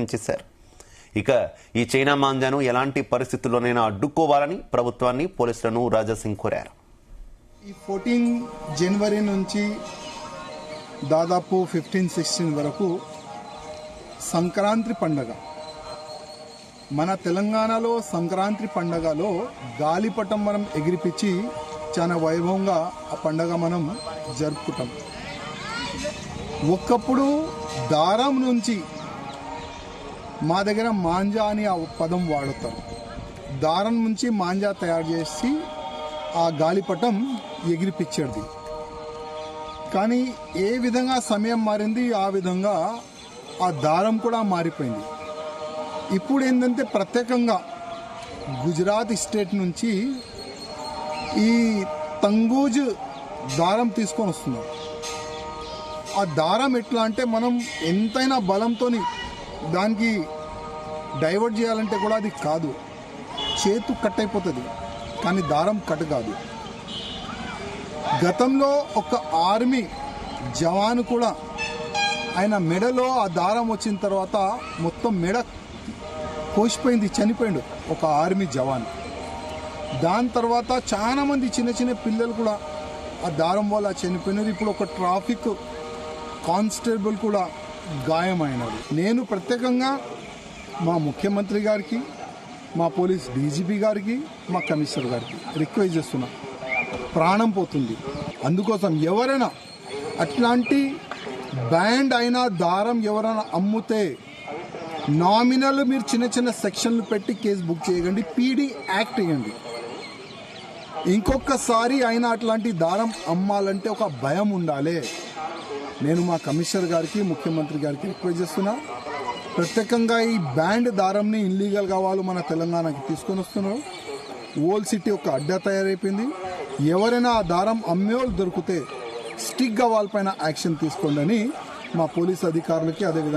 చేశారు. ఇక ఈ చైనా మాంజాను ఎలాంటి పరిస్థితుల్లోనైనా అడ్డుకోవాలని ప్రభుత్వాన్ని పోలీసులను రాజాసింగ్ కోరారు. ఈ 14 జనవరి నుంచి దాదాపు 15-16 వరకు సంక్రాంతి పండగ. మన తెలంగాణలో సంక్రాంతి పండగలో గాలిపటం మనం ఎగిరిపించి చాలా వైభవంగా ఆ పండగ మనం జరుపుకుంటాం. ఒకప్పుడు దారం నుంచి మా దగ్గర మాంజా అని ఆ పదం వాడుతారు. దారం నుంచి మాంజా తయారు చేసి ఆ గాలిపటం ఎగిరిపించేది. కానీ ఏ విధంగా సమయం మారింది ఆ విధంగా ఆ దారం కూడా మారిపోయింది. ఇప్పుడు ఏంటంటే ప్రత్యేకంగా గుజరాత్ స్టేట్ నుంచి ఈ తంగూజ్ దారం తీసుకొని వస్తున్నారు. ఆ దారం ఎట్లా అంటే మనం ఎంతైనా బలంతో దానికి డైవర్ట్ చేయాలంటే కూడా అది కాదు, చేతు కట్ అయిపోతుంది, కానీ దారం కట్ కాదు. గతంలో ఒక ఆర్మీ జవాను కూడా ఆయన మెడలో ఆ దారం వచ్చిన తర్వాత మొత్తం మెడ కోసిపోయింది, చనిపోయిండు ఒక ఆర్మీ జవాన్. దాని తర్వాత చాలా మంది చిన్న చిన్న పిల్లలు కూడా ఆ దారం వల్ల చనిపోయినారు. ఇప్పుడు ఒక ట్రాఫిక్ కానిస్టేబుల్ కూడా గాయమైనది. నేను ప్రత్యేకంగా మా ముఖ్యమంత్రి గారికి, మా పోలీస్ డీజీపీ గారికి, మా కమిషనర్ గారికి రిక్వెస్ట్ చేస్తున్నా. ప్రాణం పోతుంది. అందుకోసం ఎవరైనా అట్లాంటి బ్యాండ్ అయిన దారం ఎవరైనా అమ్ముతే నామినల్ మీరు చిన్న చిన్న సెక్షన్లు పెట్టి కేసు బుక్ చేయకండి, పీడీ యాక్ట్ వేయండి. ఇంకొకసారి అయినా అట్లాంటి దారం అమ్మాలంటే ఒక భయం ఉండాలి. నేను మా కమిషనర్ గారికి, ముఖ్యమంత్రి గారికి రిక్వెస్ట్ చేస్తున్నా. ప్రత్యేకంగా ఈ బ్యాండ్ దారంని ఇల్లీగల్గా వాళ్ళు మన తెలంగాణకి తీసుకొని వస్తున్నారు. ఓల్డ్ సిటీ ఒక అడ్డా తయారైపోయింది. ఎవరైనా ఆ దారం అమ్మేవాళ్ళు దొరికితే స్టిక్గా వాళ్ళపైన యాక్షన్ తీసుకోండి అని మా పోలీస్ అధికారులకి అదేవిధంగా